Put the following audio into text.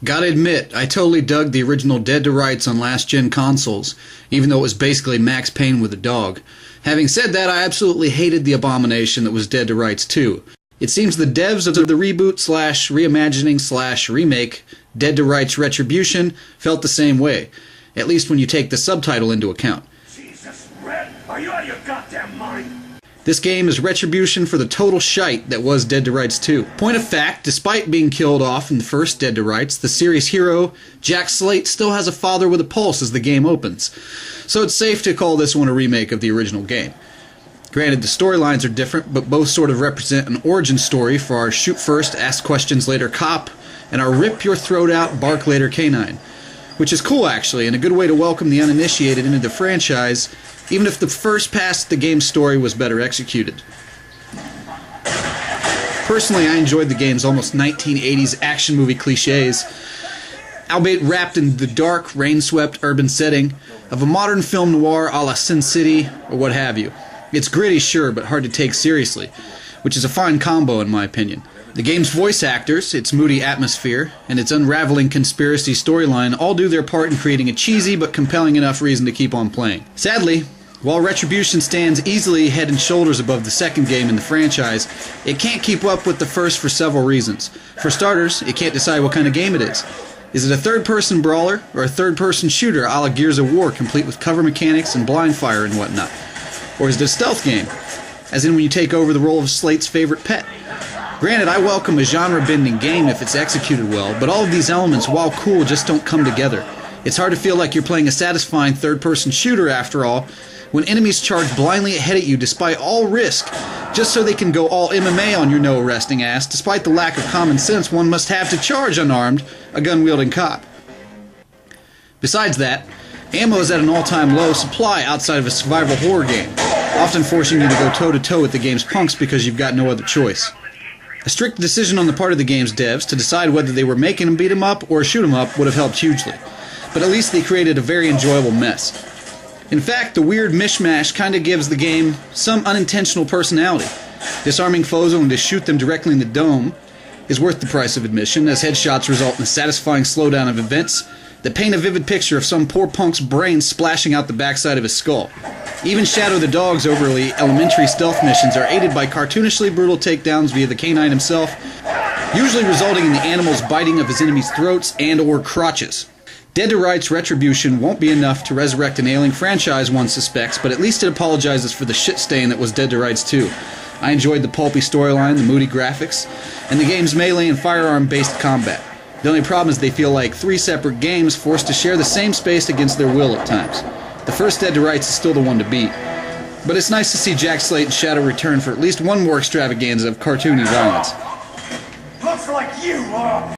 Gotta admit, I totally dug the original Dead to Rights on last-gen consoles, even though it was basically Max Payne with a dog. Having said that, I absolutely hated the abomination that was Dead to Rights 2. It seems the devs of the reboot/reimagining/remake Dead to Rights Retribution felt the same way, at least when you take the subtitle into account. Jesus, Red, are you out of your goddamn mind? This game is retribution for the total shite that was Dead to Rights 2. Point of fact, despite being killed off in the first Dead to Rights, the series hero, Jack Slate, still has a father with a pulse as the game opens. So it's safe to call this one a remake of the original game. Granted, the storylines are different, but both sort of represent an origin story for our shoot first, ask questions later cop, and our rip your throat out, bark later canine. Which is cool actually, and a good way to welcome the uninitiated into the franchise, even if the first pass at the game's story was better executed. Personally, I enjoyed the game's almost 1980s action movie cliches, albeit wrapped in the dark, rain-swept urban setting of a modern film noir a la Sin City or what have you. It's gritty, sure, but hard to take seriously, which is a fine combo in my opinion. The game's voice actors, its moody atmosphere, and its unraveling conspiracy storyline all do their part in creating a cheesy but compelling enough reason to keep on playing. Sadly, while Retribution stands easily head and shoulders above the second game in the franchise, it can't keep up with the first for several reasons. For starters, it can't decide what kind of game it is. Is it a third-person brawler or a third-person shooter a la Gears of War, complete with cover mechanics and blind fire and whatnot? Or is it a stealth game, as in when you take over the role of Slate's favorite pet? Granted, I welcome a genre-bending game if it's executed well, but all of these elements, while cool, just don't come together. It's hard to feel like you're playing a satisfying third-person shooter, after all, when enemies charge blindly ahead at you despite all risk, just so they can go all MMA on your no-arresting ass, despite the lack of common sense one must have to charge unarmed a gun-wielding cop. Besides that, ammo is at an all-time low supply outside of a survival horror game, often forcing you to go toe-to-toe with the game's punks because you've got no other choice. A strict decision on the part of the game's devs to decide whether they were making them beat 'em up or shoot 'em up would have helped hugely, but at least they created a very enjoyable mess. In fact, the weird mishmash kinda gives the game some unintentional personality. Disarming foes only to shoot them directly in the dome is worth the price of admission, as headshots result in a satisfying slowdown of events that paint a vivid picture of some poor punk's brain splashing out the backside of his skull. Even Shadow the Dog's overly elementary stealth missions are aided by cartoonishly brutal takedowns via the canine himself, usually resulting in the animal's biting of his enemies' throats and or crotches. Dead to Rights Retribution won't be enough to resurrect an ailing franchise, one suspects, but at least it apologizes for the shit stain that was Dead to Rights 2. I enjoyed the pulpy storyline, the moody graphics, and the game's melee and firearm-based combat. The only problem is they feel like three separate games forced to share the same space against their will at times. The first Dead to Rights is still the one to beat. But it's nice to see Jack Slate and Shadow return for at least one more extravaganza of cartoony violence. Looks like you are...